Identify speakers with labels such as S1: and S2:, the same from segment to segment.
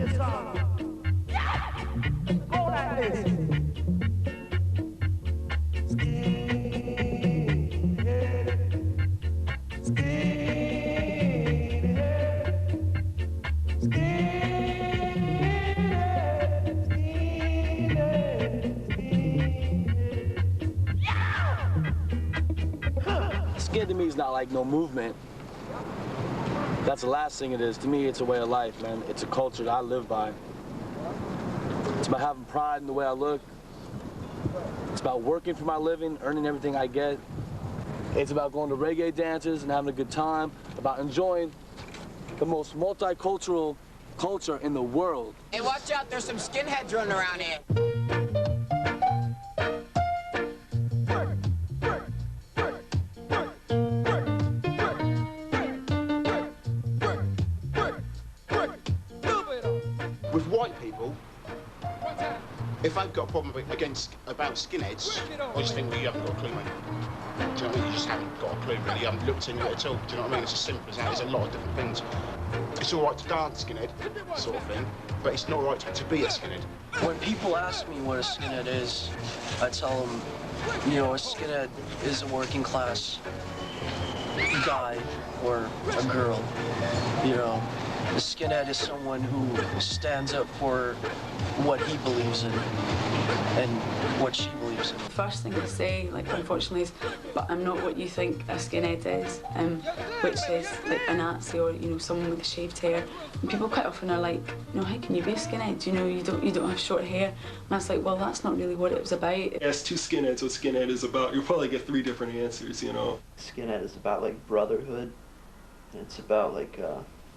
S1: this song. Go like this.
S2: Skin to me is not like no movement. That's the last thing it is. To me, it's a way of life, man. It's a culture that I live by. It's about having pride in the way I look. It's about working for my living, earning everything I get. It's about going to reggae dances and having a good time, about enjoying the most multicultural culture in the world.
S3: Hey, watch out, there's some skinheads running around here.
S4: With white people, if I've got a problem about skinheads, I just think, well, you haven't got a clue, mate. Do you know what I mean? You just haven't got a clue, really. You haven't looked into it at all. Do you know what I mean? It's as simple as that. There's a lot of different things. It's all right to dance skinhead, sort of thing, but it's not right to be a skinhead.
S5: When people ask me what a skinhead is, I tell them, you know, a skinhead is a working class guy or a girl, you know. A skinhead is someone who stands up for what he believes in and what she believes in.
S6: The first thing I say, like, unfortunately, is, but I'm not what you think a skinhead is, which is like a Nazi or, you know, someone with shaved hair. And people quite often are like, you know, how can you be a skinhead? You know, you don't have short hair. And I was like, well, that's not really what it was about.
S7: Ask two skinheads what skinhead is about, you'll probably get 3 different answers, you know.
S8: Skinhead is about, like, brotherhood. And it's about, like,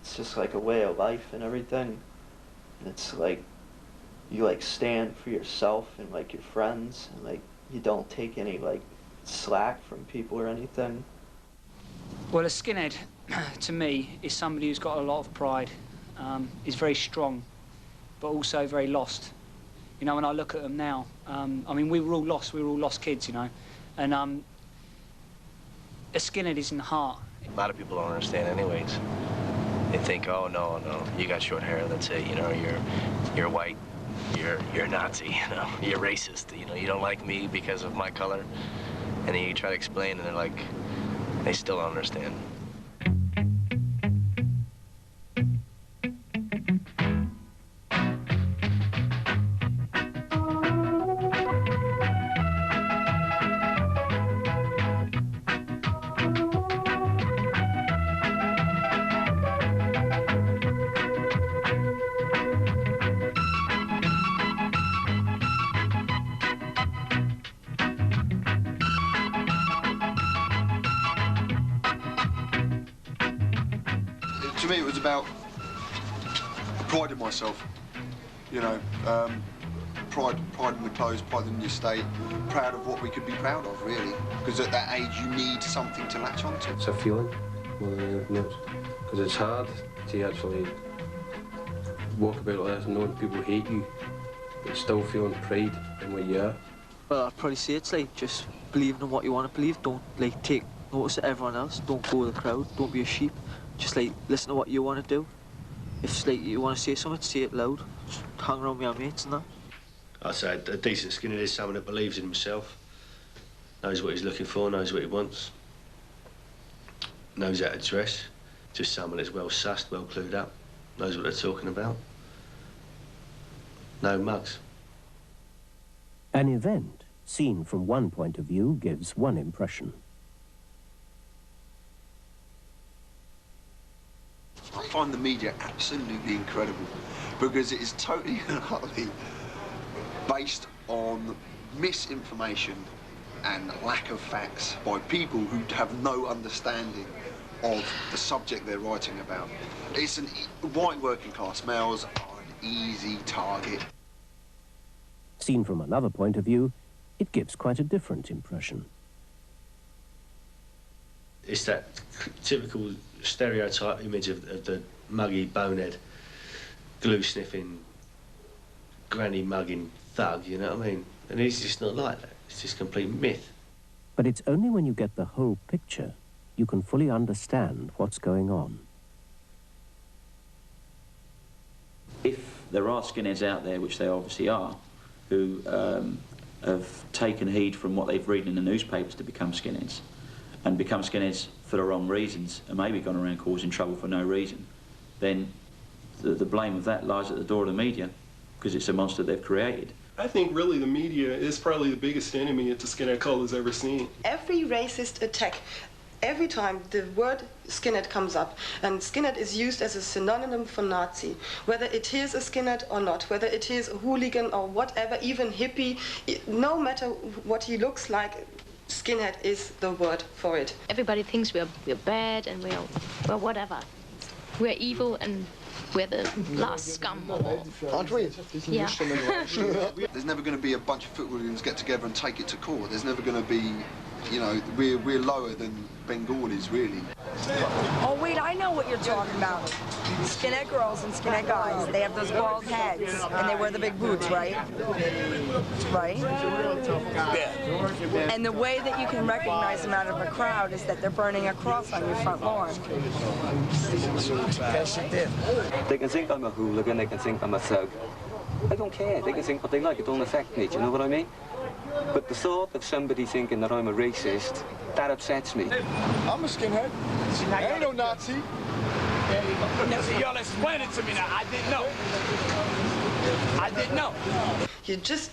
S8: it's just like a way of life and everything. It's like you like stand for yourself and like your friends, and like you don't take any like slack from people or anything.
S9: Well, a skinhead to me is somebody who's got a lot of pride, is very strong, but also very lost. You know, when I look at them now, I mean, we were all lost kids, you know, and a skinhead is in the heart.
S10: A lot of people don't understand anyways. They think, oh, no, you got short hair, that's it, you know, you're white, you're a Nazi, you know, you're racist, you know, you don't like me because of my color. And then you try to explain, and they're like, they still don't understand.
S11: To me, it was about pride in myself, you know, pride in the clothes, pride in the estate, proud of what we could be proud of, really, because at that age you need something to latch onto.
S12: It's a feeling more than anything else, because it's hard to actually walk about like this and knowing people hate you, but still feeling pride in what you are.
S5: Well, I'd probably say it's like just believing in what you want to believe. Don't like take notice of everyone else. Don't go with the crowd. Don't be a sheep. Just like listen to what you want to do. If like you want to say something, say it loud. Just hang around with your mates and that.
S13: I'd say a decent skinhead is someone that believes in himself, knows what he's looking for, knows what he wants, knows how to dress. Just someone that's well sussed, well clued up, knows what they're talking about. No mugs.
S14: An event seen from one point of view gives one impression.
S11: I find the media absolutely incredible because it is totally and utterly based on misinformation and lack of facts by people who have no understanding of the subject they're writing about. White working class males are an easy target.
S14: Seen from another point of view, it gives quite a different impression.
S13: It's that typical stereotype image of the muggy, bonehead, glue-sniffing, granny-mugging thug, you know what I mean? And he's just not like that. It's just complete myth.
S14: But it's only when you get the whole picture you can fully understand what's going on.
S8: If
S15: there are skinheads out there, which they obviously are, who have taken heed from what they've read in the newspapers to become skinheads, and become skinheads for the wrong reasons, and maybe gone around causing trouble for no reason, then the blame of that lies at the door of the media, because it's a monster they've created.
S7: I think really the media is probably the biggest enemy that the skinhead cult has ever seen.
S16: Every racist attack, every time the word skinhead comes up, and skinhead is used as a synonym for Nazi, whether it is a skinhead or not, whether it is a hooligan or whatever, even hippie, no matter what he looks like, skinhead is the word for it.
S17: Everybody thinks we're bad and we're whatever. We're evil and we're the last scum of all.
S11: Aren't we?
S17: Yeah.
S11: There's never going to be a bunch of footballers get together and take it to court. There's never going to be, you know, we're lower than Bengalis, really.
S18: Oh, wait, I know what you're talking about. Skinhead girls and skinhead guys, they have those bald heads, and they wear the big boots, right? Right? Yeah. And the way that you can recognize them out of a crowd is that they're burning a cross on your front lawn.
S19: They can think I'm a hooligan, they can think I'm a thug. I don't care, they can think what they like, it don't affect me, do you know what I mean? But the thought of somebody thinking that I'm a racist, that upsets me.
S20: I'm a skinhead. I ain't no Nazi.
S1: Y'all explain it to me now. I didn't know. I didn't know.
S16: You're just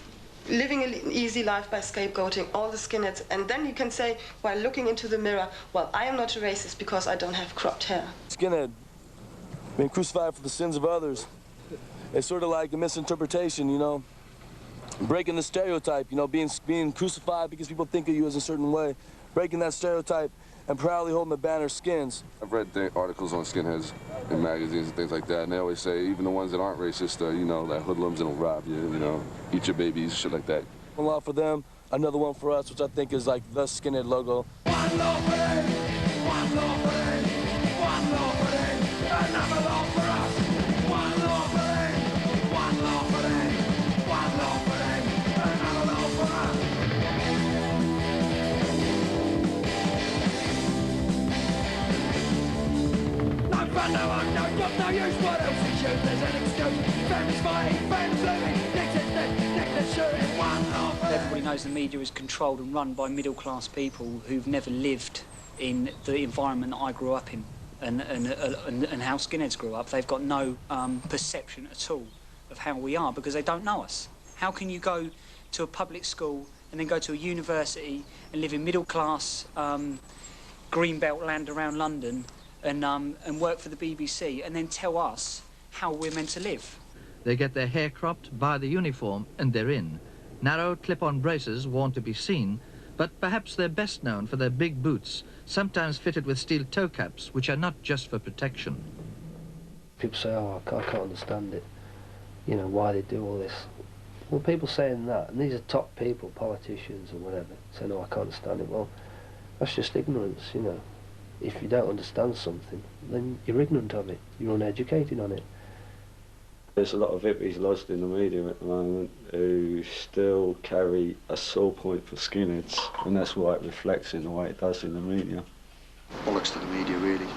S16: living an easy life by scapegoating all the skinheads, and then you can say, while looking into the mirror, well, I am not a racist because I don't have cropped hair.
S2: Skinhead, being crucified for the sins of others. It's sort of like a misinterpretation, you know? Breaking the stereotype, you know, being crucified because people think of you as a certain way. Breaking that stereotype and proudly holding the banner Skins.
S21: I've read articles on skinheads in magazines and things like that, and they always say even the ones that aren't racist, you know, that hoodlums and will rob you, you know, eat your babies, shit like that.
S2: One law for them, another one for us, which I think is like the Skinhead logo.
S1: One law for them, one law for them, one law for them, another law for us. One law for them, one law for them, one law for them, another law for us. No fun, no work, no job, no use. What else is you? There's an excuse. Family's fighting, family's living. Next is next is shooting. One law for them.
S9: Everybody knows the media is controlled and run by middle-class people who've never lived in the environment that I grew up in, and how skinheads grew up. They've got no perception at all of how we are because they don't know us. How can you go to a public school and then go to a university and live in middle-class greenbelt land around London and work for the BBC and then tell us how we're meant to live?
S22: They get their hair cropped, buy the uniform, and they're in. Narrow clip-on braces worn to be seen, but perhaps they're best known for their big boots, sometimes fitted with steel toe caps, which are not just for protection.
S23: People say, oh, I can't understand it, you know, why they do all this. Well, people saying that, and these are top people, politicians or whatever, saying, oh, I can't understand it. Well, that's just ignorance, you know. If you don't understand something, then you're ignorant of it, you're uneducated on it.
S24: There's a lot of hippies lost in the media at the moment who still carry a sore point for skinheads, and that's why it reflects in the way it does in the media.
S11: Bollocks to the media, really.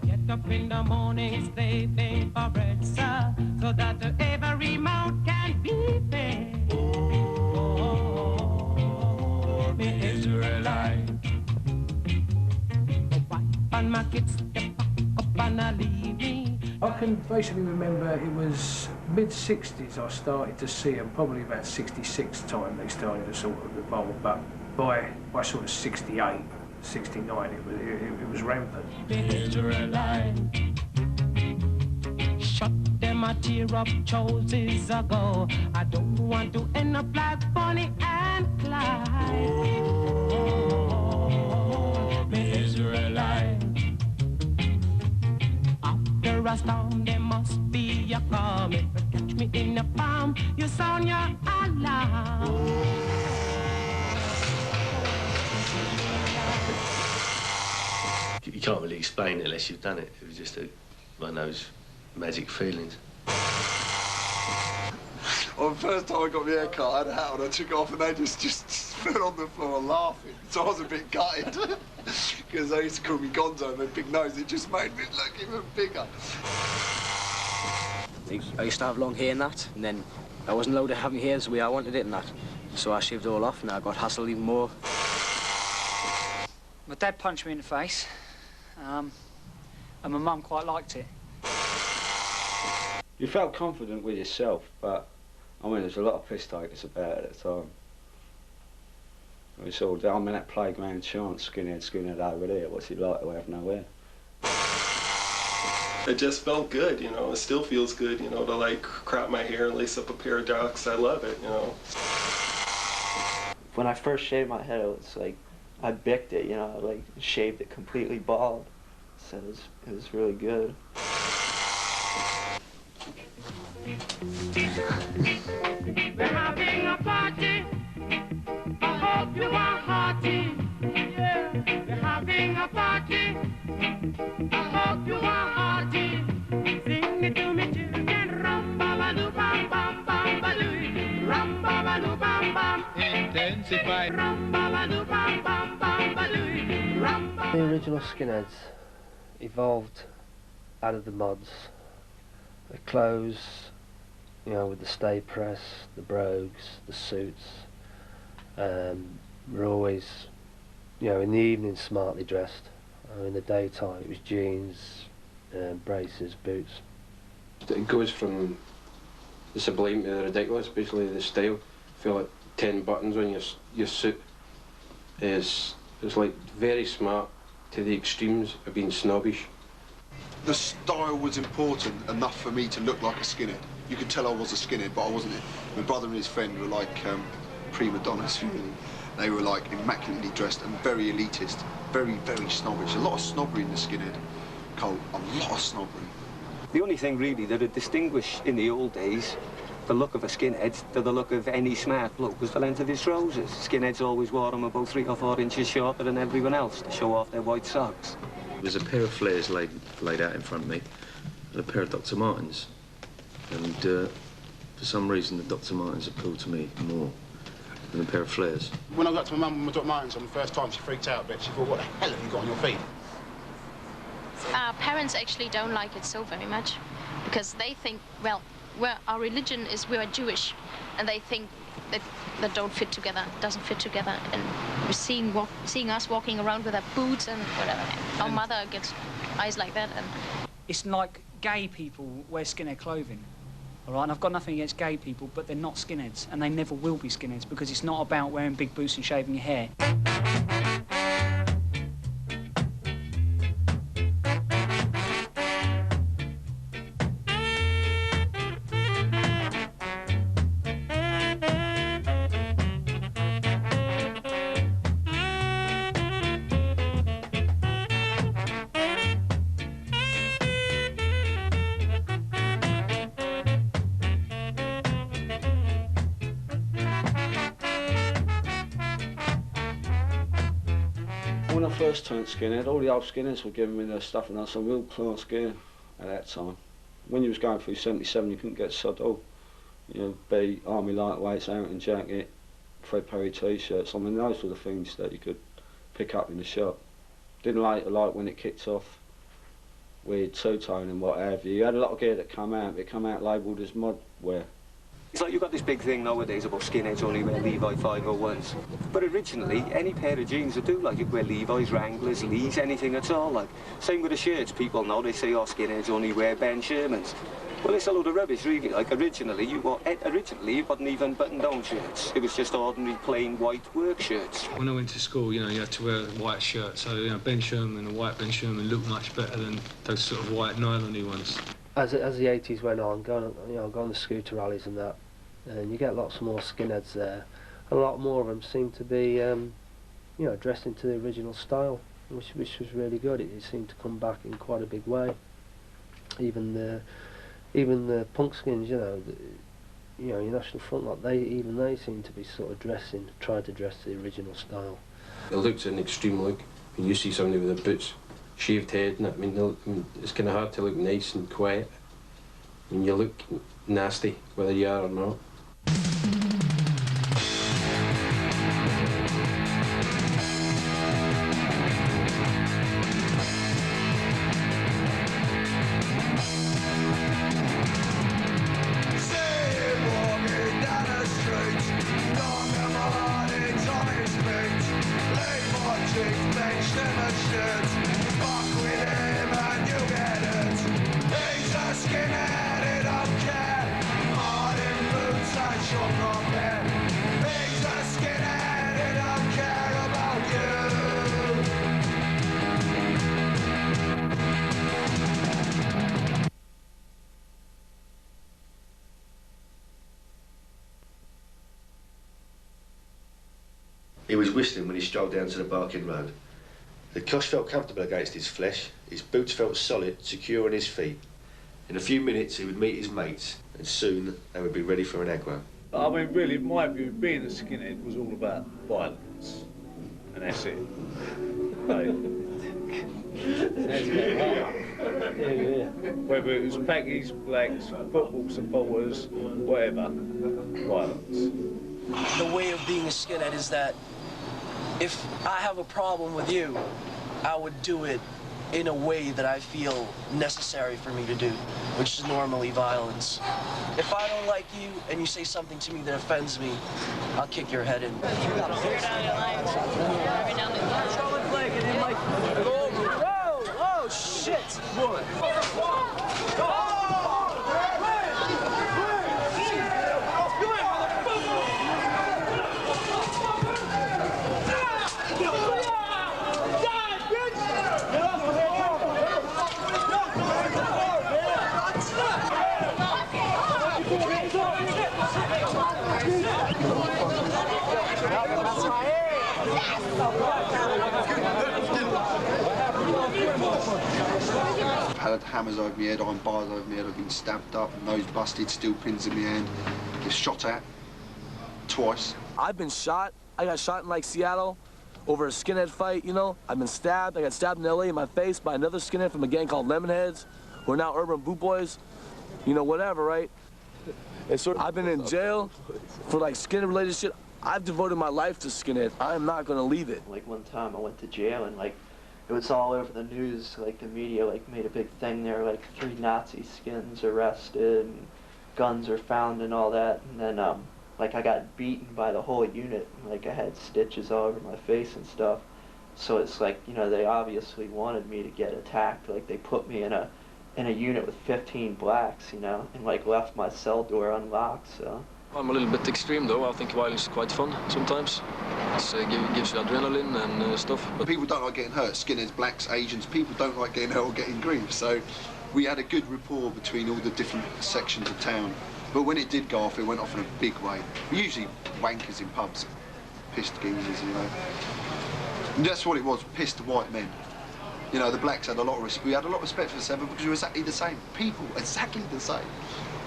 S1: Get up in the morning, slaving for bread, sir, so that every mouth can be fed. Oh, me Israelite. And my kids step up and I leave me.
S25: I can basically remember it was mid-60s I started to see them, probably about 66 time they started to sort of evolve, but by sort of 68, 69 it was rampant.
S1: Shut them a tear up choices ago. I don't want to end up like Bonnie and Clyde. Oh, me Israelite. After a storm, there must be a calm. If you catch me in a palm, you sound your alarm.
S13: You can't really explain it unless you've done it. It was just one of those magic feelings.
S11: Well, the first time I got my hair cut, I had a hat on, I took it off and they just fell on the floor laughing. So I was a bit gutted. Because because they used to call me Gonzo and my big nose. It just made me look even bigger.
S3: I used to have long hair and that, and then I wasn't allowed to have my hair the way I wanted it and that. So I shaved it all off and I got hassled even more.
S9: My dad punched me in the face, and my mum quite liked it.
S24: You felt confident with yourself, but I mean, there's a lot of piss takers about it at the time. It's all, I mean, that playground chant, skinhead, skinhead over there, what's it like to have no hair?
S7: It just felt good, you know, it still feels good, you know, to like crop my hair and lace up a pair of ducks. I love it, you know.
S8: When I first shaved my head, it was like, I bicked it, you know, I like shaved it completely bald. So it was really good.
S1: We're having a party. I hope you are hearty. Yeah. We're having a party. I hope you are hearty. Sing it to me, children. Rum ba ba doo bam bam bam ba doo. Rum ba ba doo bam bam. Intensify. Rum ba ba doo bam bam bam ba doo. Rum ba.
S23: The original Skinheads evolved out of the mods. The clothes, you know, with the stay press, the brogues, the suits. We're always, you know, in the evening smartly dressed. In the daytime it was jeans, braces, boots.
S4: It goes from the sublime to the ridiculous, basically the style. I feel like 10 buttons on your suit is like very smart to the extremes of being snobbish.
S11: The style was important enough for me to look like a skinhead. You could tell I was a skinhead, but I wasn't it. My brother and his friend were like prima donnas, really. They were like immaculately dressed and very elitist, very, very snobbish. A lot of snobbery in the skinhead cult, a lot of snobbery.
S19: The only thing really that would distinguish in the old days the look of a skinhead to the look of any smart bloke was the length of his trousers. Skinheads always wore them about 3 or 4 inches shorter than everyone else to show off their white socks.
S6: There's a pair of flares laid out in front of me, and a pair of Dr. Martens. And for some reason, the Dr. Martens appealed to me more than a pair of flares.
S10: When I got to my mum with my Dr. Martens on the first time, she freaked out a bit. She thought, what the hell have you got on your feet?
S17: Our parents actually don't like it so very much because they think, well, our religion is we're Jewish, and they think that don't fit together, doesn't fit together, and we're seeing us walking around with our boots and whatever. Our mother gets eyes like that. And
S9: it's like gay people wear skinhead clothing, all right? And I've got nothing against gay people, but they're not skinheads, and they never will be skinheads because it's not about wearing big boots and shaving your hair.
S24: When I first turned skinhead, all the old skinheads were giving me their stuff, and that's a real class gear at that time. When you was going through 77, you couldn't get sod all. You know, be army lightweights, Arrington jacket, Fred Perry t-shirts. I mean, those were the things that you could pick up in the shop. Didn't like when it kicked off with two-tone and what have you. You had a lot of gear that come out, but it come out labelled as mod wear.
S19: It's like you've got this big thing nowadays about skinheads only wear Levi 501s. But originally, any pair of jeans would do. Like, you could wear Levi's, Wranglers, Lees, anything at all. Like, same with the shirts. People know, they say, oh, skinheads only wear Ben Shermans. Well, it's a load of rubbish, really. Like, originally, you wasn't even button-down shirts. It was just ordinary, plain, white work shirts.
S12: When I went to school, you know, you had to wear a white shirt. So, you know, Ben Sherman, a white Ben Sherman looked much better than those sort of white nylon-y ones.
S23: As the 80s went on, going to scooter rallies and that, and you get lots more skinheads there. A lot more of them seem to be, you know, dressed into the original style, which was really good. It seemed to come back in quite a big way. Even the punk skins, you know, your National Front lot, they seem to be sort of trying to dress the original style.
S4: It looks an extreme look. When you see somebody with their boots, shaved head, and I mean, it's kind of hard to look nice and quiet. I mean, you look nasty, whether you are or not.
S13: was whistling when he strolled down to the Barking Road. The cosh felt comfortable against his flesh, his boots felt solid, secure on his feet. In a few minutes he would meet his mates, and soon they would be ready for an aggro.
S5: I mean, really, in my view, being a skinhead was all about violence, and that's it. Whether it was packies, blacks, football supporters, whatever, violence.
S14: The way of being a skinhead is that if I have a problem with you, I would do it in a way that I feel necessary for me to do, which is normally violence. If I don't like you and you say something to me that offends me, I'll kick your head in. Oh, shit!
S11: I've had hammers over my head, iron bars over my head, I've been stabbed up, nose busted, steel pins in my hand, been shot at twice.
S2: I've been shot. I got shot in like Seattle over a skinhead fight, you know. I've been stabbed. I got stabbed in LA in my face by another skinhead from a gang called Lemonheads, who are now Urban Boot Boys. You know, whatever, right? I've been in jail for like skinhead related shit. I've devoted my life to skinhead. I'm not gonna leave it.
S8: Like one time I went to jail and like it was all over the news, like the media like made a big thing there, like 3 Nazi skins arrested and guns are found and all that. And then like I got beaten by the whole unit, like I had stitches all over my face and stuff. So it's like, you know, they obviously wanted me to get attacked. Like they put me in a unit with 15 blacks, you know, and like left my cell door unlocked, so.
S15: I'm a little bit extreme though. I think violence is quite fun sometimes. It gives you adrenaline and stuff.
S11: But people don't like getting hurt. Skinheads, blacks, Asians, people don't like getting hurt or getting grief. So we had a good rapport between all the different sections of town. But when it did go off, it went off in a big way. Usually wankers in pubs, pissed geezers, you know. And that's what it was, pissed white men. You know, the blacks had a lot of respect. We had a lot of respect for the Seven because we were exactly the same. People, exactly the same.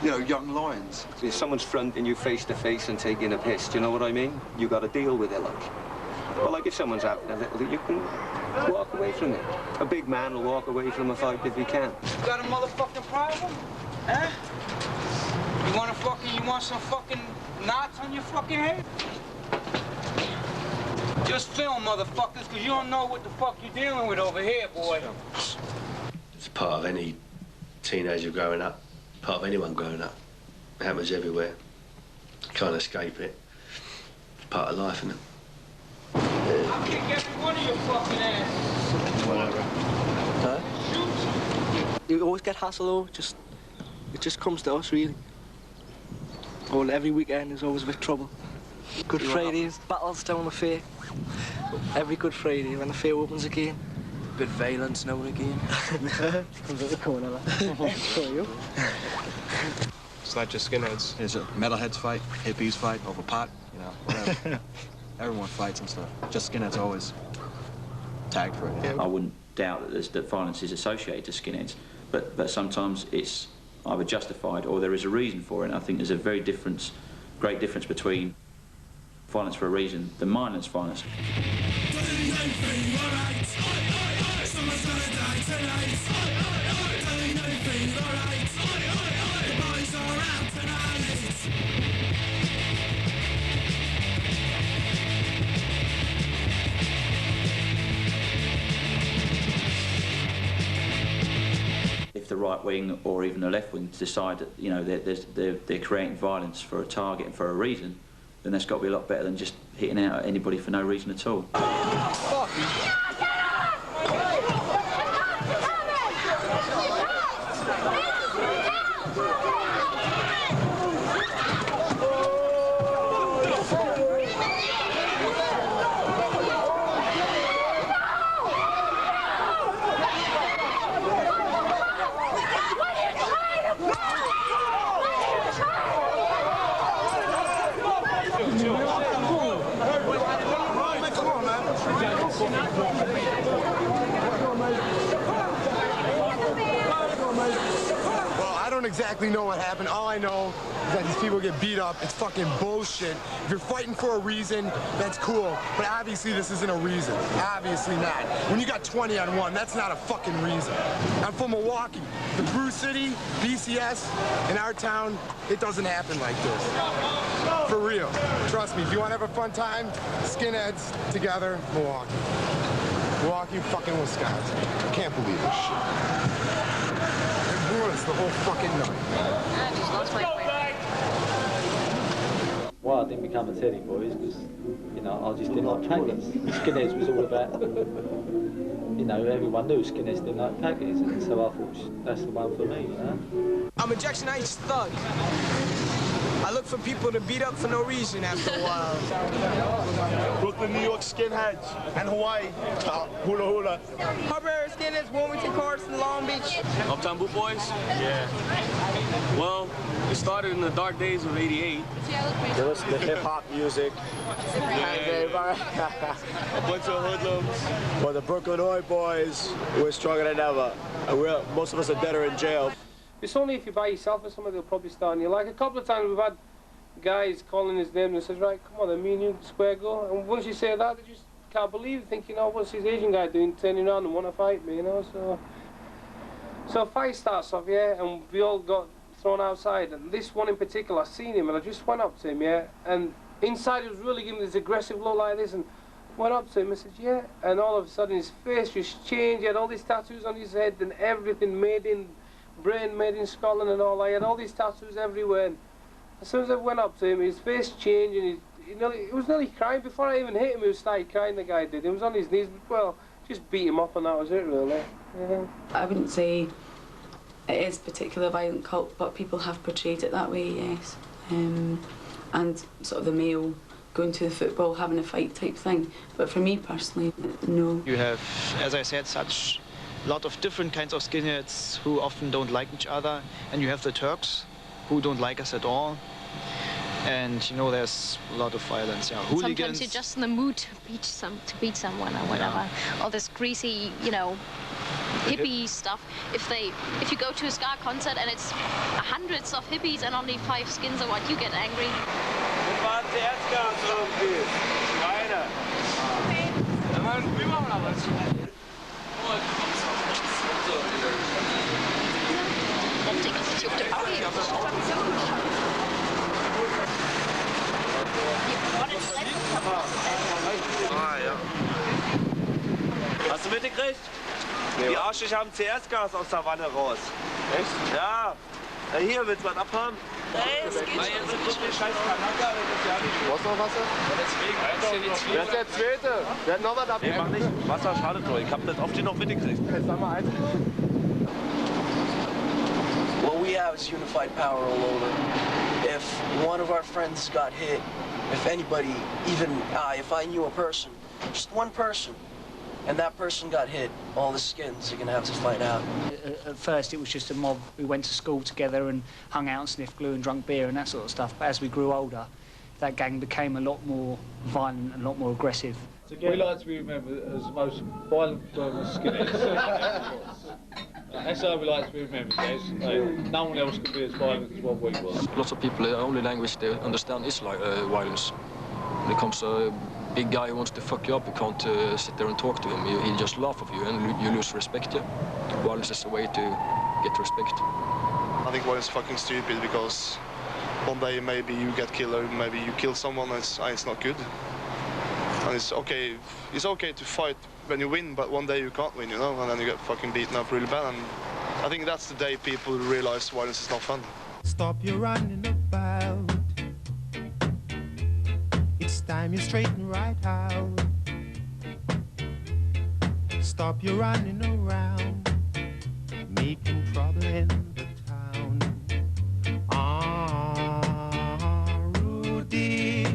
S11: You know, young lions.
S19: If someone's fronting you face to face and taking a piss, do you know what I mean? You got to deal with it, like. Well, like if someone's having a little, you can walk away from it. A big man will walk away from a fight if he can.
S18: You got a motherfucking problem? Eh? You want some fucking knots on your fucking head? Just film, motherfuckers, because you don't know what the fuck you're dealing with over here, boy.
S13: It's part of any teenager growing up, part of anyone growing up. It happens everywhere. You can't escape it. It's part of life, isn't it?
S18: I'll kick every one of your fucking asses.
S13: Whatever.
S14: Huh? You always get hassled, though. It just comes to us, really. Well, every weekend there's always a bit of trouble. Good Fridays, battles down the fair. Every Good Friday when the fair opens again. Bit of violence now and again. Comes out the corner, like. For you.
S20: It's not just skinheads. There's a metalheads fight, hippies fight over pot, you know, whatever. Everyone fights and stuff. Just skinheads always tagged for it.
S26: I wouldn't doubt that violence is associated to skinheads, but sometimes it's either justified or there is a reason for it. And I think there's a great difference between violence for a reason than mindless violence. If the right wing or even the left wing decide that, you know, they're creating violence for a target and for a reason, then that's got to be a lot better than just hitting out at anybody for no reason at all.
S3: exactly know what happened. All I know is that these people get beat up. It's fucking bullshit. If you're fighting for a reason, that's cool. But obviously this isn't a reason. Obviously not. When you got 20 on 1, that's not a fucking reason. I'm from Milwaukee. The Brew City, BCS, in our town, it doesn't happen like this. For real. Trust me, if you want to have a fun time, Skinheads together, Milwaukee. Milwaukee, fucking Wisconsin. I can't believe this shit. It ruins the whole fucking night.
S17: I just lost my way.
S7: Why I didn't become a Teddy boy is because, you know, I just didn't like packies. Skinheads was all about, you know, everyone knew Skinheads didn't like packies, and so I thought that's the one for me, you know.
S16: I'm a Jackson Heights thug. I look for people to beat up for no reason after a while.
S3: Brooklyn, New York Skinheads, and Hawaii, hula hula.
S16: Harbour Skinheads, Wilmington, Carson, Long Beach.
S2: Uptown Boot Boys? Yeah. Well, it started in the dark days of '88.
S3: They listen to hip-hop music.
S2: A bunch of hoodlums.
S3: But the Brooklyn Oi boys, we're stronger than ever. And most of us are dead or in jail.
S21: It's only if you're by yourself or somebody, they'll probably start on you. Like a couple of times we've had guys calling his name and says, right, come on then, me and you square go. And once you say that, they just can't believe it, thinking, oh, what's this Asian guy doing, turning around and want to fight me, you know? So a fight starts off, yeah, and we all got thrown outside. And this one in particular, I seen him and I just went up to him, yeah, and inside he was really giving this aggressive look like this, and went up to him and said, yeah, and all of a sudden his face just changed. He had all these tattoos on his head and everything made in Britain, made in Scotland and all. I had all these tattoos everywhere. And as soon as I went up to him, his face changed and he was nearly crying. Before I even hit him, he was started crying, the guy did. He was on his knees, well, just beat him up and that was it, really. Yeah.
S22: I wouldn't say it is a particular violent cult, but people have portrayed it that way, yes. And sort of the male going to the football, having a fight type thing. But for me personally, no.
S25: You have, as I said, such a lot of different kinds of skinheads who often don't like each other, and you have the Turks who don't like us at all. And you know, there's a lot of violence. Yeah, hooligans.
S17: Sometimes you're just in the mood to beat someone or whatever. Yeah. All this greasy, you know, hippie stuff. If you go to a ska concert and it's hundreds of hippies and only 5 skins or what, you get angry.
S27: Hast du mitgekriegt? Die Arschlöcher haben CS-Gas aus der Wanne raus. Echt? Ja. Na hier, willst du was abhaben?
S17: Nein, es geht schon.
S27: Du hast noch Wasser? Deswegen. Wer ist der Zweite? Wer hat noch was ab? Nee, mach nicht. Wasser schadet nur. Ich hab das oft noch mitgekriegt.
S3: Jetzt sag mal eins.
S28: What we have is unified power all over. If one of our friends got hit, if anybody, even if I knew a person, just one person, and that person got hit, all the skins are gonna have to fight out.
S9: At first it was just a mob who went to school together and hung out and sniffed glue and drunk beer and that sort of stuff. But as we grew older, that gang became a lot more violent and a lot more aggressive.
S5: We like to be remembered as the most violent skinheads. That's how we like to be remembered, guys. No one else could be as violent as what we were.
S15: Lots of people, the only language they understand is like violence. When it comes to a big guy who wants to fuck you up, you can't sit there and talk to him. He'll just laugh at you and you lose respect. Yeah? Violence is the way to get respect.
S29: I think violence is fucking stupid because one day maybe you get killed or maybe you kill someone and it's not good. And it's okay to fight when you win, but one day you can't win, you know, and then you get fucking beaten up really bad. And I think that's the day people realize violence is not fun.
S1: Stop your running about. It's time you straighten right out. Stop your running around, making trouble in the town. Rudy,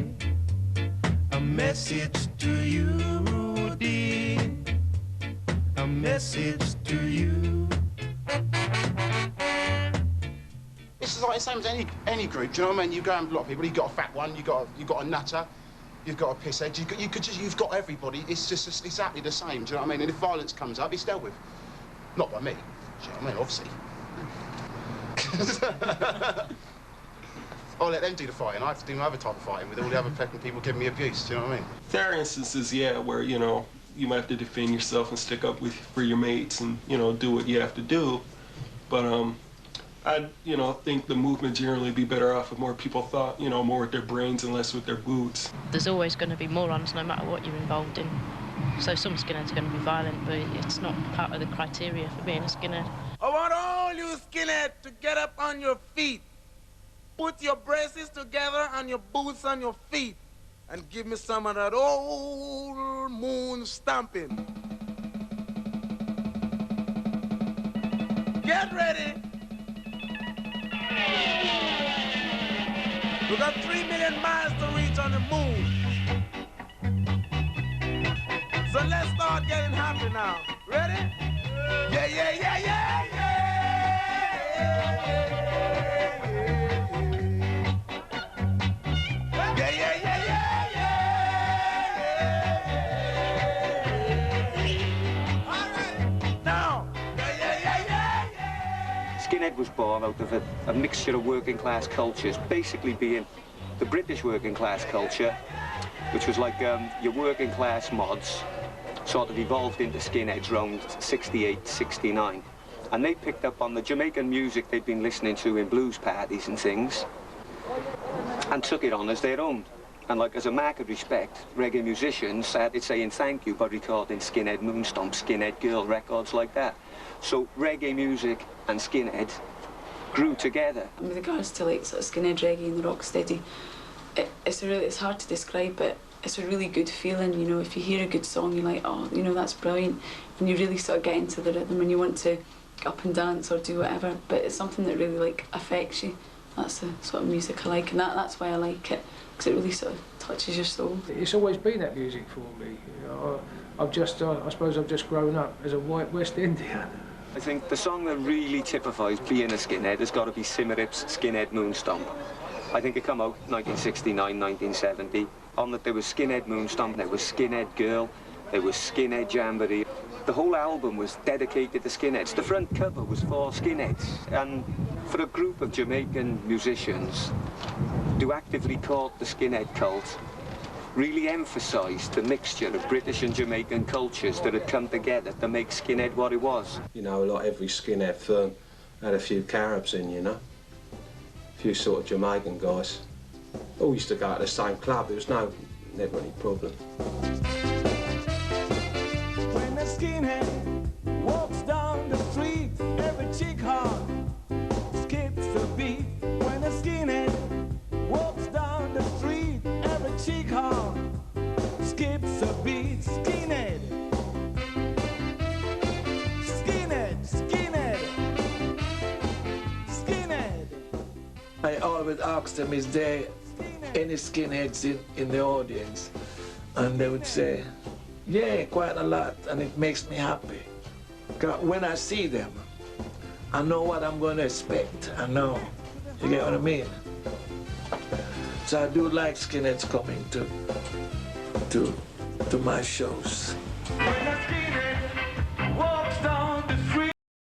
S1: a message to you, Rudy, a message to you.
S10: It's like the same as any group. Do you know what I mean? You go and a lot of people. You got a fat one. You got a nutter. You've got a pisshead. You've got everybody. It's just exactly the same. Do you know what I mean? And if violence comes up, it's dealt with. Not by me. Do you know what I mean? Obviously. I'll let them do the fighting. I have to do my other type of fighting with all the other fucking people giving me abuse, do you know what I mean?
S4: There are instances, yeah, where, you know, you might have to defend yourself and stick up for your mates and, you know, do what you have to do. But, I, you know, think the movement generally be better off if more people thought, you know, more with their brains and less with their boots.
S6: There's always going to be morons no matter what you're involved in. So some skinheads are going to be violent, but it's not part of the criteria for being a skinhead.
S1: I want all you skinheads to get up on your feet. Put your braces together and your boots on your feet and give me some of that old moon stomping. Get ready. We got 3 million miles to reach on the moon. So let's start getting happy now. Ready? Yeah, yeah, yeah, yeah, yeah. Yeah, yeah, yeah, yeah, yeah. All right. Now. Yeah, yeah, yeah, yeah, yeah.
S8: Skinhead was born out of a mixture of working class cultures, basically being the British working class culture, which was like your working class mods, sort of evolved into skinheads around 68, 69. And they picked up on the Jamaican music they'd been listening to in blues parties and things, and took it on as their own. And like as a mark of respect, reggae musicians started saying thank you by recording Skinhead Moonstomp, Skinhead Girl records like that. So reggae music and skinhead grew together.
S22: With regards to like sort of skinhead reggae and the rocksteady, it's hard to describe, but it's a really good feeling, you know. If you hear a good song, you're like, oh, you know, that's brilliant, and you really sort of get into the rhythm and you want to get up and dance or do whatever. But it's something that really like affects you. That's the sort of music I like, and that's why I like it, because it really sort of touches your soul.
S21: It's always been that music for me. You know, I suppose I've just grown up as a white West Indian.
S8: I think the song that really typifies being a skinhead has got to be Simmerip's Skinhead Moonstomp. I think it came out 1969, 1970. On that there was Skinhead Moonstomp, there was Skinhead Girl, there was Skinhead Jamboree. The whole album was dedicated to skinheads. The front cover was for skinheads. And for a group of Jamaican musicians to actively court the skinhead cult really emphasised the mixture of British and Jamaican cultures that had come together to make skinhead what it was.
S11: You know, like every skinhead firm had a few Caribs in, you know? A few sort of Jamaican guys. All used to go to the same club. There was never any problem.
S1: When a skinhead walks down the street, every chick heart skips a beat. When a skinhead walks down the street, every chick heart skips a beat. Skinhead, skinhead, skinhead, skinhead.
S12: I always ask them, is there any skinheads in the audience? And they would say, yeah, quite a lot, and it makes me happy. 'Cause when I see them, I know what I'm going to expect. I know. You get what I mean? So I do like skinheads coming to my shows.
S1: When a skinhead